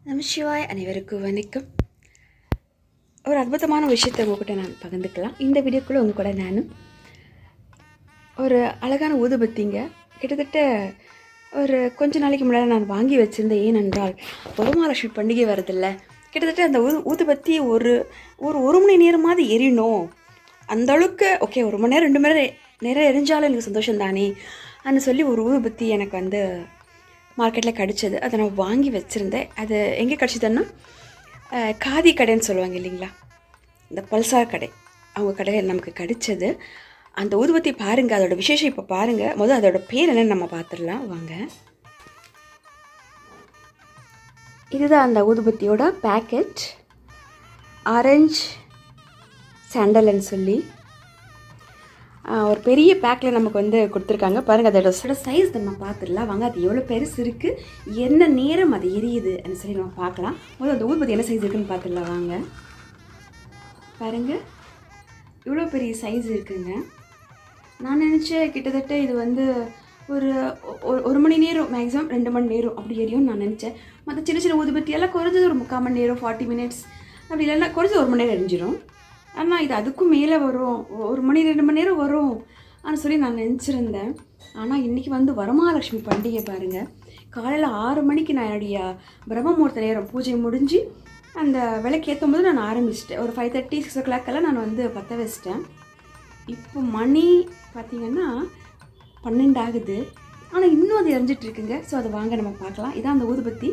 நமசிவாய் அனைவருக்கும் வணக்கம். ஒரு அற்புதமான விஷயத்தை உங்கள்கிட்ட நான் பகிர்ந்துக்கலாம். இந்த வீடியோக்குள்ளே உங்கள் கூட நான் ஒரு அழகான ஊதுபத்திங்க கிட்டத்தட்ட ஒரு கொஞ்ச நாளைக்கு முன்னாடி நான் வாங்கி வச்சுருந்தேன். ஏனென்றால் வரமகாலட்சுமி பண்டிகை வருதில்ல, கிட்டத்தட்ட அந்த ஊதுபத்தி ஒரு மணி நேரமாவது எரியணும். அந்தளவுக்கு ஓகே, 1 மணி நேரம் 2 மணி நேரம் எரிஞ்சாலும் எனக்கு சந்தோஷம் தானே அப்படின்னு சொல்லி ஒரு ஊதுபத்தி எனக்கு மார்க்கெட்டில் கிடச்சிது. அதை நான் வாங்கி வச்சுருந்தேன். அது எங்கே கிடச்சிதுன்னா காதி கடைன்னு சொல்லுவாங்க இல்லைங்களா, இந்த பல்சார் கடை, அவங்க கடையில் நமக்கு கிடச்சது. அந்த ஊதுபத்தி பாருங்கள், அதோடய விசேஷம் இப்போ பாருங்கள். முதல் அதோட பேர் என்னென்னு நம்ம பார்த்துடலாம் வாங்க. இதுதான் அந்த ஊதுபத்தியோட பேக்கெட், ஆரஞ்சு சாண்டல்னு சொல்லி ஒரு பெரிய பேக்கில் நமக்கு கொடுத்துருக்காங்க. பாருங்கள், அதோட சைஸ் நம்ம பார்த்துடலாம் வாங்க. அது எவ்வளோ பெருசு இருக்குது, என்ன நேரம் அது எரியுதுன்னு சொல்லி நம்ம பார்க்கலாம். முதல்ல அந்த ஊதுபத்தி என்ன சைஸ் இருக்குதுன்னு பார்த்துடலாம் வாங்க. பாருங்கள், இவ்வளோ பெரிய சைஸ் இருக்குங்க. நான் நினச்சேன் கிட்டத்தட்ட இது ஒரு மணி நேரம், மேக்ஸிமம் 2 மணி நேரம் அப்படி எரியும்னு நான் நினச்சேன். மற்ற சின்ன சின்ன ஊதுபத்தியெல்லாம் குறைஞ்சது ஒரு 3/4 மணி நேரம், 40 மினிட்ஸ் அப்படி இல்லைன்னா குறைஞ்சது 1 மணி நேரம் எரிஞ்சிடும். ஆனால் இது அதுக்கும் மேலே வரும், 1 மணி 2 மணி நேரம் வரும் அப்படின்னு சொல்லி நான் நினச்சிருந்தேன். ஆனால் இன்றைக்கி வரமகாலட்சுமி பண்டிகை பாருங்கள். காலையில் 6 மணிக்கு நான் என்னுடைய பிரம்ம முகூர்த்த நேரம் பூஜை முடிஞ்சு அந்த விளக்கேற்றும் போது நான் ஆரம்பிச்சிட்டேன். ஒரு 5:30 6 o'clock நான் பற்ற வச்சிட்டேன். இப்போ மணி பார்த்திங்கன்னா 12 ஆகுது. ஆனால் இன்னும் அது எரிஞ்சிட்ருக்குங்க. ஸோ அதை வாங்க நம்ம பார்க்கலாம். இதான் அந்த ஊதுபத்தி.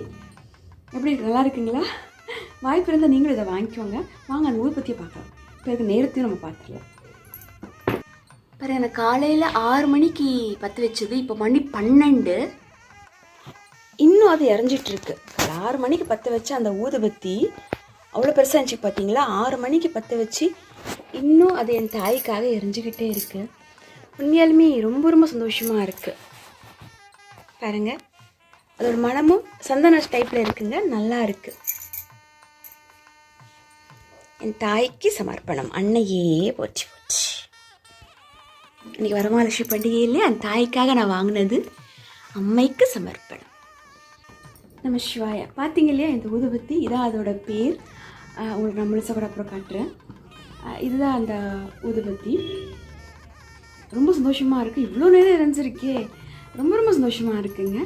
எப்படி நல்லா இருக்குங்களா? வாய்ப்பு இருந்தால் நீங்களும் இதை வாங்கிக்கோங்க. வாங்க அந்த ஊதுபத்தியை பார்க்கலாம். பிறகு நேரத்தையும் நம்ம பார்த்துடலாம். பாரு, எனக்கு காலையில் 6 மணிக்கு பற்ற வச்சது, இப்போ மணி 12. இன்னும் அது எரிஞ்சிட்ருக்கு. 6 மணிக்கு பற்ற வச்ச அந்த ஊதுபத்தி அவ்வளோ பெருசாக இருந்துச்சு பார்த்தீங்களா? 6 மணிக்கு பற்ற வச்சு இன்னும் அது என் தாய்க்காக எரிஞ்சிக்கிட்டே இருக்குது. உண்மையாலுமே ரொம்ப ரொம்ப சந்தோஷமாக இருக்குது. பாருங்கள், அதோட மனமும் சந்தன டைப்பில் இருக்குங்க, நல்லா இருக்குது. என் தாய்க்கு சமர்ப்பணம், அன்னையே போச்சு போச்சு. இன்றைக்கி வரமகாலட்சுமி பண்டிகையிலே என் தாய்க்காக நான் வாங்கினது, அம்மைக்கு சமர்ப்பணம். நம்ம சிவாயா பார்த்தீங்க இல்லையா, இந்த ஊதுபத்தி இதான் அதோட பேர். உங்களுக்கு நான் முழுசாக கூட அப்புறம் காட்டுறேன். இதுதான் அந்த ஊதுபத்தி. ரொம்ப சந்தோஷமாக இருக்குது. இவ்வளோ நேரம் எரிஞ்சிருக்கே, ரொம்ப ரொம்ப சந்தோஷமாக இருக்குங்க.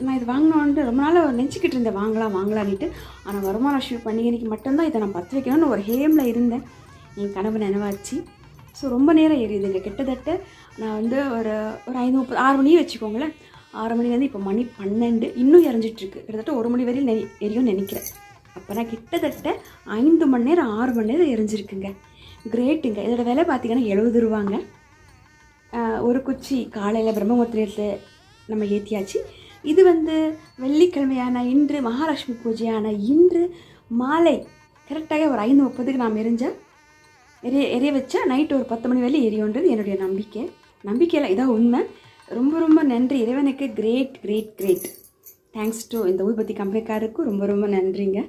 நான் இது வாங்கினோன்ட்டு ரொம்ப நாள் நினச்சிக்கிட்டு இருந்தேன், வாங்கலான்ட்டு. ஆனால் வரமகாலட்சுமி பண்டிகைக்கு மட்டும்தான் இதை நான் பற்ற வைக்கணும்னு ஒரு ஹேமில் இருந்தேன். என் கனவு நினைவாச்சு. ஸோ ரொம்ப நேரம் எரியுதுங்க. கிட்டத்தட்ட நான் ஒரு 5:30 6 மணி வச்சுக்கோங்களேன். 6 மணிலேருந்து இப்போ மணி 12, இன்னும் எரிஞ்சிட்ருக்கு. கிட்டத்தட்ட 1 மணி வரையும் எரியும்னு நினைக்கிறேன். அப்போ நான் கிட்டத்தட்ட 5 மணி நேரம் 6 மணி நேரம் எரிஞ்சிருக்குங்க. கிரேட்டுங்க. இதோட விலை பார்த்திங்கன்னா 70 ரூபாங்க. ஒரு குச்சி காலையில் பிரம்ம முகூர்த்தத்தில் நம்ம ஏற்றியாச்சு. இது வெள்ளிக்கிழமையான இன்று, மகாலட்சுமி பூஜையான இன்று மாலை கரெக்டாக ஒரு 5:30க்கு நாம் எரிய வச்சா நைட்டு ஒரு 10 மணி வரையும் எரியுன்றது என்னுடைய நம்பிக்கையில் இதான் உண்மை. ரொம்ப ரொம்ப நன்றி இறைவனுக்கு. Great great great thanks to இந்த ஊதுபத்தி கம்பெனிக்காருக்கும் ரொம்ப ரொம்ப நன்றிங்க.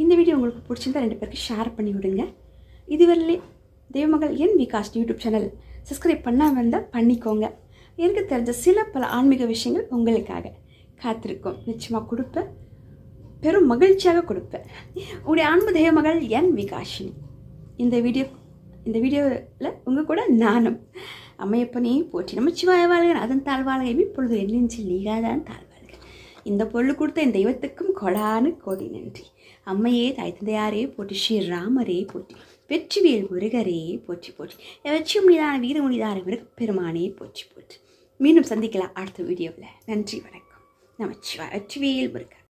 இந்த வீடியோ உங்களுக்கு பிடிச்சிருந்தா 2 பேருக்கு ஷேர் பண்ணி விடுங்க. இதுவரையிலே தேவமகள் என் விகாஷ் யூடியூப் சேனல் சப்ஸ்கிரைப் பண்ணாமல் இருந்தால் பண்ணிக்கோங்க. எனக்கு தெரிஞ்ச பல ஆன்மீக விஷயங்கள் உங்களுக்காக காத்திருக்கோம். நிச்சயமாக கொடுப்பேன், பெரும் மகிழ்ச்சியாக கொடுப்பேன். உங்களுடைய அன்பு தேவமகள் என் விகாஷினி. இந்த வீடியோவில் உங்கள் கூட நானும். அம்மையப்பனே போற்றி நமச்சிவாய வாழ்க, அதன் தாழ்வாழ்க, இப்பொழுது என் நெஞ்சில் நீகாதான் தாழ்வாழ்க. இந்த பொருள் கொடுத்த என் தெய்வத்துக்கும் கொடானு கோடி நன்றி. அம்மையே, தாய் தந்தையாரே போற்றி, ஸ்ரீராமரே போற்றி, வெற்றிவேல் முருகரே போற்றி போற்றி, வெற்றி முடிதான வீர முடிதான பெருமானே போற்றி போற்றி. மீண்டும் சந்திக்கலாம் அடுத்த வீடியோவில். நன்றி, வணக்கம். நமச்சிவாய. வெற்றிவேல் முருகர்.